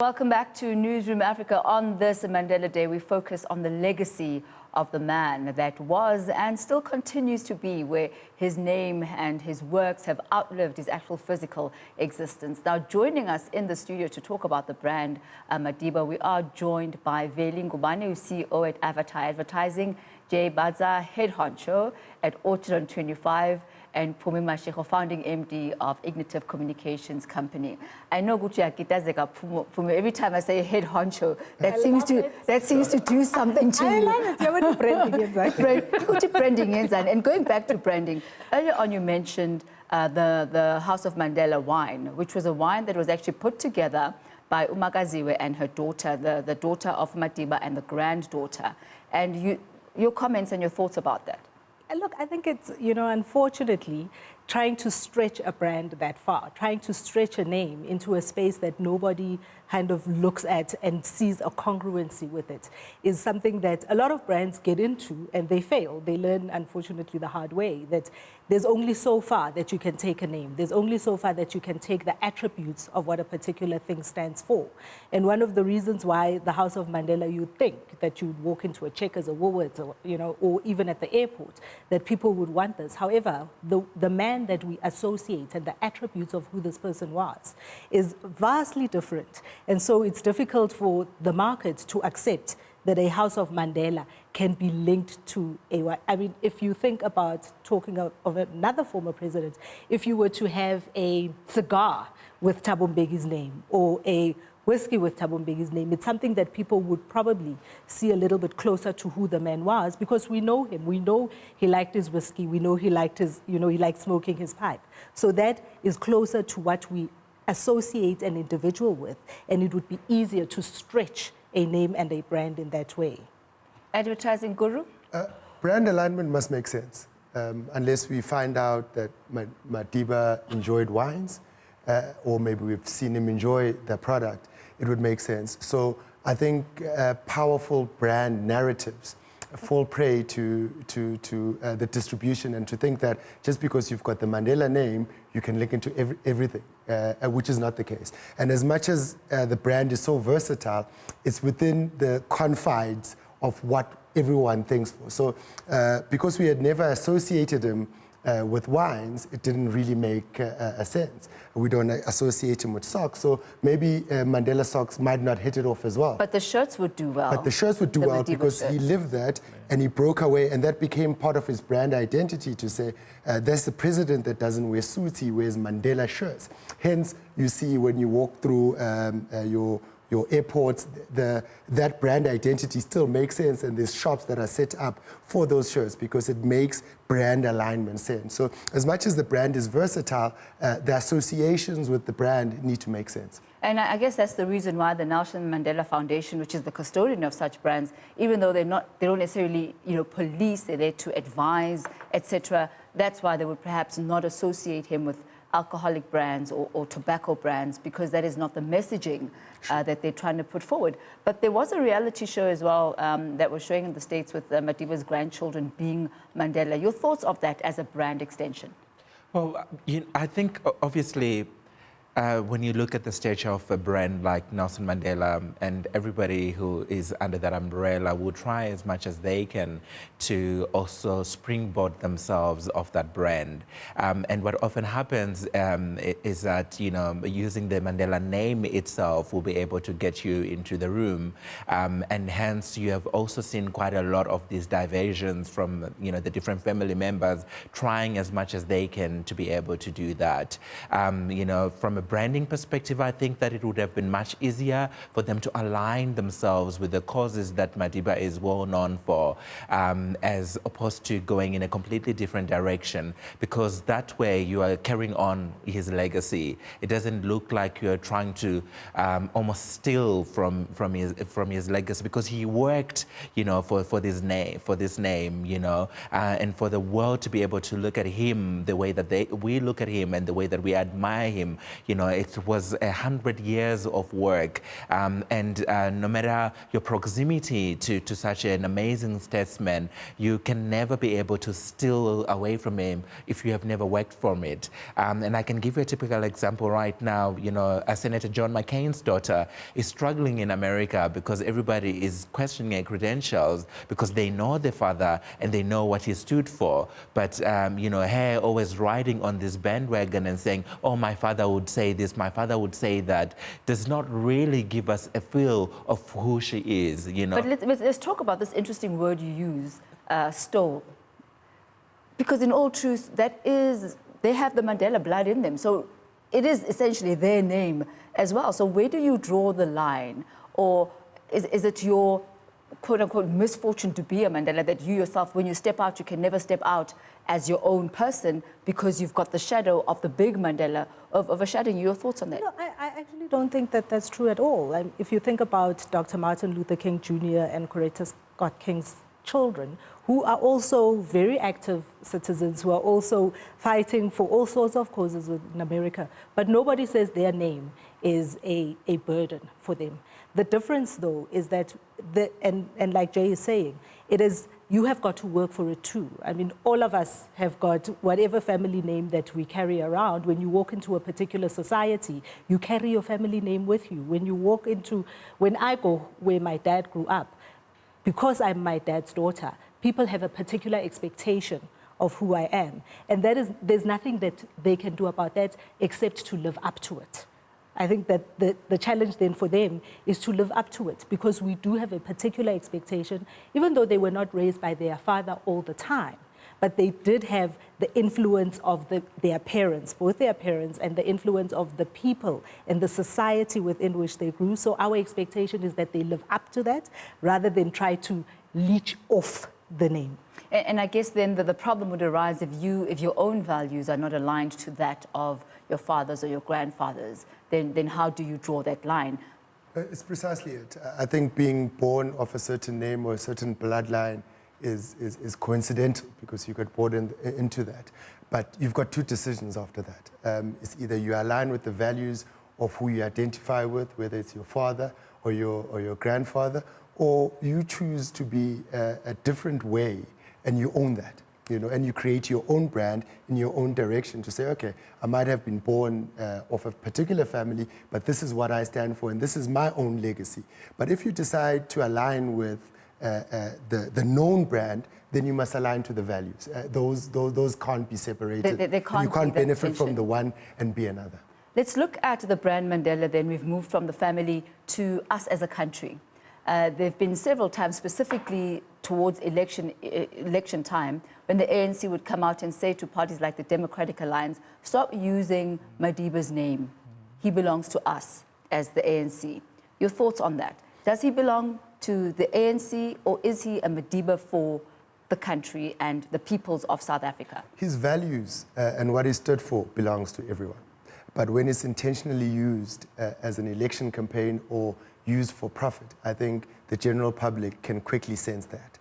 Welcome back to Newzroom Africa. On this Mandela Day, we focus on the legacy of the man that was and still continues to be, where his name and his works have outlived his actual physical existence. Now, joining us in the studio to talk about the brand Madiba, we are joined by Veli Ngubane, who's CEO at Avatar Advertising, Badza, head honcho at Orchard on 25, and Phumi Mashigo, founding MD of Ignitive Communications company. I know Phumi, every time I say head honcho, that seems to do something to you. I love it. You're branding. And going back to branding, earlier on you mentioned the House of Mandela wine, which was a wine that was actually put together by Umagaziwe and her daughter, the daughter of Madiba and the granddaughter. And your comments and your thoughts about that? Look, I think it's, unfortunately, trying to stretch a brand that far, trying to stretch a name into a space that nobody kind of looks at and sees a congruency with it is something that a lot of brands get into and they fail. They learn, unfortunately, the hard way, that there's only so far that you can take a name. There's only so far that you can take the attributes of what a particular thing stands for. And one of the reasons why the House of Mandela, you'd think that you'd walk into a Checkers or Woolworths or even at the airport, that people would want this. However, the man that we associate and the attributes of who this person was is vastly different. And so it's difficult for the market to accept that a House of Mandela can be linked to a... I mean, if you think about talking of another former president, if you were to have a cigar with Thabo Mbeki's name or a whiskey with Thabo Mbeki's name, it's something that people would probably see a little bit closer to who the man was, because we know him. We know he liked his whiskey. We know he liked his, he liked smoking his pipe. So that is closer to what we associate an individual with, and it would be easier to stretch a name and a brand in that way. Advertising guru? Brand alignment must make sense, unless we find out that Madiba enjoyed wines, or maybe we've seen him enjoy the product, it would make sense. So I think powerful brand narratives fall prey to the distribution, and to think that just because you've got the Mandela name, you can link into everything, which is not the case. And as much as the brand is so versatile, it's within the confines of what everyone thinks for. So because we had never associated him with wines, it didn't really make a sense. We don't associate him with socks, so maybe Mandela socks might not hit it off as well. But the shirts would do well. But the shirts would do well because he lived that and he broke away, and that became part of his brand identity, to say, there's the president that doesn't wear suits, he wears Mandela shirts. Hence, you see when you walk through your airports, that brand identity still makes sense, and there's shops that are set up for those shirts because it makes brand alignment sense. So as much as the brand is versatile, the associations with the brand need to make sense. And I guess that's the reason why the Nelson Mandela Foundation, which is the custodian of such brands, even though they don't necessarily police, they're there to advise, etc. That's why they would perhaps not associate him with alcoholic brands or tobacco brands, because that is not the messaging that they're trying to put forward. But there was a reality show as well that was showing in the States with Madiba's grandchildren being Mandela. Your thoughts of that as a brand extension? Well, I think obviously when you look at the stature of a brand like Nelson Mandela, and everybody who is under that umbrella will try as much as they can to also springboard themselves off that brand. And what often happens is that, using the Mandela name itself will be able to get you into the room. And hence you have also seen quite a lot of these diversions from, the different family members trying as much as they can to be able to do that. From a branding perspective, I think that it would have been much easier for them to align themselves with the causes that Madiba is well known for, as opposed to going in a completely different direction, because that way you are carrying on his legacy. It doesn't look like you're trying to almost steal from his legacy, because he worked, for this name, and for the world to be able to look at him the way that we look at him and the way that we admire him, it was 100 years of work. And no matter your proximity to such an amazing statesman, you can never be able to steal away from him if you have never worked from it. And I can give you a typical example right now. Senator John McCain's daughter is struggling in America because everybody is questioning her credentials because they know the father and they know what he stood for. But, her always riding on this bandwagon and saying, oh, my father would say this, my father would say that, does not really give us a feel of who she is, But let's talk about this interesting word you use, stole. Because in all truth, they have the Mandela blood in them. So it is essentially their name as well. So where do you draw the line? Or is it your quote-unquote misfortune to be a Mandela, that you yourself, when you step out, you can never step out as your own person because you've got the shadow of the big Mandela overshadowing you? Your thoughts on that? No, I actually don't think that that's true at all. If you think about Dr. Martin Luther King Jr. and Coretta Scott King's children, who are also very active citizens, who are also fighting for all sorts of causes in America, but nobody says their name is a burden for them. The difference, though, is that, and like Jay is saying, it is, you have got to work for it too. I mean, all of us have got whatever family name that we carry around. When you walk into a particular society, you carry your family name with you. When I go where my dad grew up, because I'm my dad's daughter, people have a particular expectation of who I am. And there's nothing that they can do about that except to live up to it. I think that the challenge then for them is to live up to it, because we do have a particular expectation, even though they were not raised by their father all the time, but they did have the influence of their parents, both their parents, and the influence of the people and the society within which they grew. So our expectation is that they live up to that rather than try to leech off the name. And I guess then the problem would arise if your own values are not aligned to that of your fathers or your grandfathers. Then how do you draw that line? It's precisely it. I think being born of a certain name or a certain bloodline is coincidental, because you got born into that. But you've got two decisions after that. It's either you align with the values of who you identify with, whether it's your father or your grandfather, or you choose to be a different way, and you own that. And you create your own brand in your own direction to say, okay, I might have been born of a particular family, but this is what I stand for, and this is my own legacy. But if you decide to align with the known brand, then you must align to the values. Those can't be separated. They can't, you can't benefit from the one and be another. Let's look at the brand Mandela then. We've moved from the family to us as a country. There have been several times, specifically towards election time, when the ANC would come out and say to parties like the Democratic Alliance, stop using Madiba's name. He belongs to us as the ANC. Your thoughts on that? Does he belong to the ANC, or is he a Madiba for the country and the peoples of South Africa? His values and what he stood for belongs to everyone. But when it's intentionally used as an election campaign or used for profit, I think the general public can quickly sense that.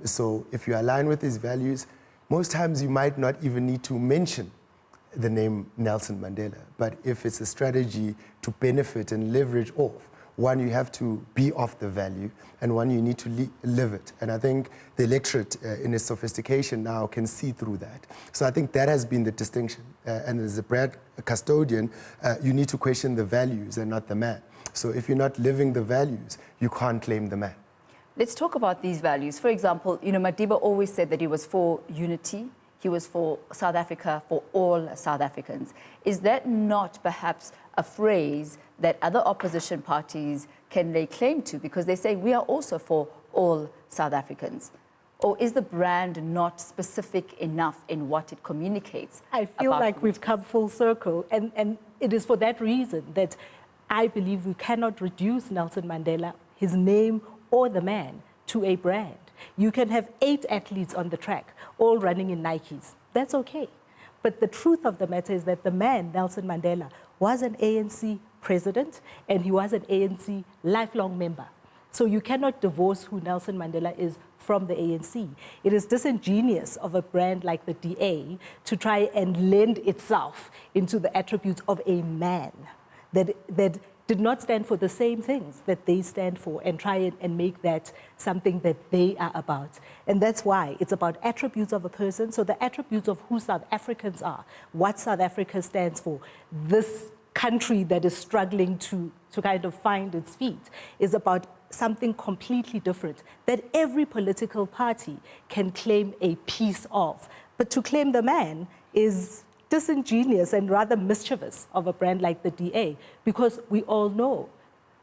So if you align with his values, most times you might not even need to mention the name Nelson Mandela. But if it's a strategy to benefit and leverage off, one, you have to be of the value, and one, you need to live it. And I think the electorate in its sophistication now can see through that. So I think that has been the distinction. And as a brand custodian, you need to question the values and not the man. So if you're not living the values, you can't claim the man. Let's talk about these values. For example, Madiba always said that he was for unity. He was for South Africa, for all South Africans. Is that not perhaps a phrase that other opposition parties can lay claim to, because they say we are also for all South Africans? Or is the brand not specific enough in what it communicates? I feel like we've come full circle, and it is for that reason that I believe we cannot reduce Nelson Mandela, his name or the man, to a brand. You can have 8 athletes on the track, all running in Nikes. That's okay. But the truth of the matter is that the man, Nelson Mandela, was an ANC president, and he was an ANC lifelong member. So you cannot divorce who Nelson Mandela is from the ANC. It is disingenuous of a brand like the DA to try and lend itself into the attributes of a man that did not stand for the same things that they stand for and try and make that something that they are about. And that's why it's about attributes of a person. So the attributes of who South Africans are, what South Africa stands for, this country that is struggling to kind of find its feet, is about something completely different that every political party can claim a piece of. But to claim the man is disingenuous and rather mischievous of a brand like the DA, because we all know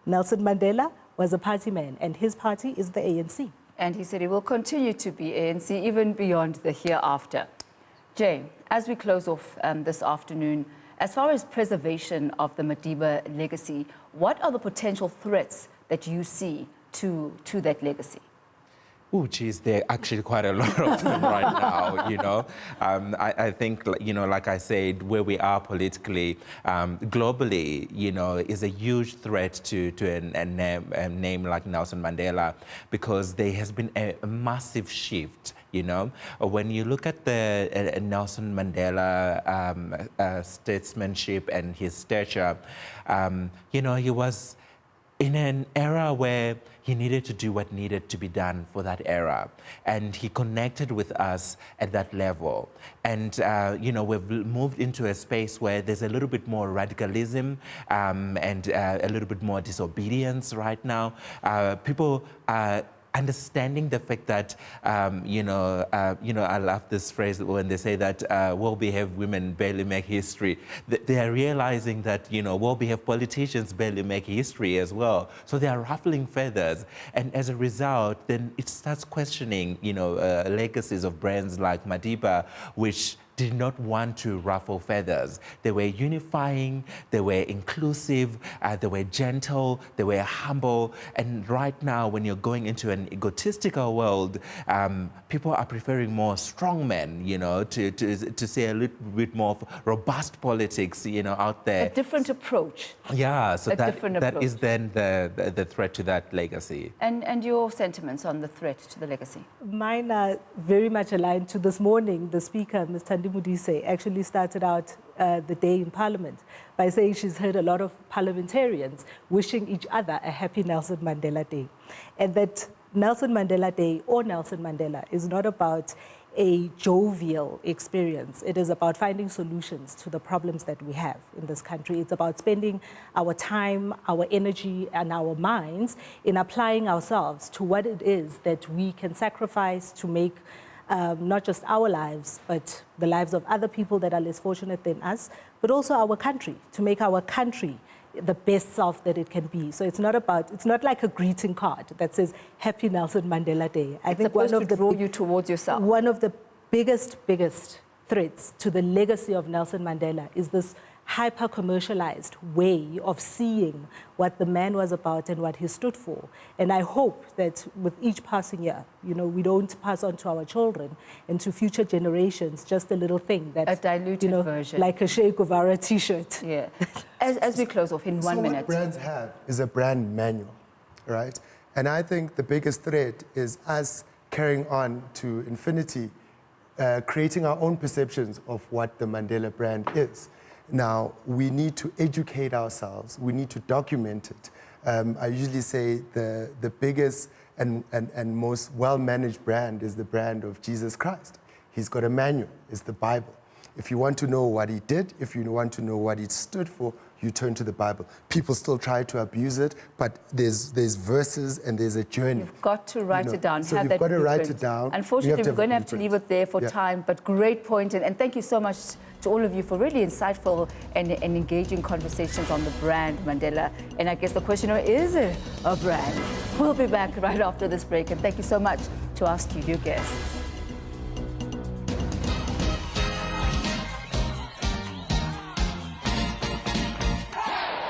Nelson Mandela was a party man and his party is the ANC. And he said he will continue to be ANC even beyond the hereafter. Jay, as we close off this afternoon, as far as preservation of the Madiba legacy, what are the potential threats that you see to that legacy? Oh, geez, there are actually quite a lot of them right now, you know. I think, you know, like I said, where we are politically, globally, you know, is a huge threat to a name like Nelson Mandela, because there has been a massive shift. You know, when you look at the Nelson Mandela statesmanship and his stature, you know, he was in an era where he needed to do what needed to be done for that era. And he connected with us at that level. And, you know, we've moved into a space where there's a little bit more radicalism and a little bit more disobedience right now. People are understanding the fact that, you know, I love this phrase when they say that well-behaved women barely make history. They are realizing that, you know, well-behaved politicians barely make history as well. So they are ruffling feathers. And as a result, then it starts questioning, you know, legacies of brands like Madiba, which did not want to ruffle feathers. They were unifying, they were inclusive, they were gentle, they were humble. And right now, when you're going into an egotistical world, people are preferring more strong men, you know, to see a little bit more robust politics, you know, out there. A different approach. Yeah, so that is then the threat to that legacy. And your sentiments on the threat to the legacy? Mine are very much aligned to this morning. The speaker, Ms. Mudise, actually started out the day in Parliament by saying she's heard a lot of parliamentarians wishing each other a happy Nelson Mandela Day. And that Nelson Mandela Day or Nelson Mandela is not about a jovial experience. It is about finding solutions to the problems that we have in this country. It's about spending our time, our energy, and our minds in applying ourselves to what it is that we can sacrifice to make not just our lives, but the lives of other people that are less fortunate than us, but also our country, to make our country the best self that it can be. So it's not like a greeting card that says, Happy Nelson Mandela Day. I think one of the draw you towards yourself. One of the biggest threats to the legacy of Nelson Mandela is this hyper-commercialized way of seeing what the man was about and what he stood for. And I hope that with each passing year, you know, we don't pass on to our children and to future generations just a little thing that, a diluted you know, version, like a Che Guevara T-shirt. Yeah. As we close off in 1 minute. What brands have is a brand manual, right? And I think the biggest threat is us carrying on to infinity, creating our own perceptions of what the Mandela brand is. Now, we need to educate ourselves. We need to document it. I usually say the biggest and most well-managed brand is the brand of Jesus Christ. He's got a manual. It's the Bible. If you want to know what he did, if you want to know what he stood for, you turn to the Bible. People still try to abuse it, but there's verses and there's a journey. You've got to write it down. So you've got to write it down. Unfortunately, we're going to have to leave it there for time, but great point. And thank you so much to all of you for really insightful and engaging conversations on the brand Mandela. And I guess the question is it a brand? We'll be back right after this break. And thank you so much to our studio guests.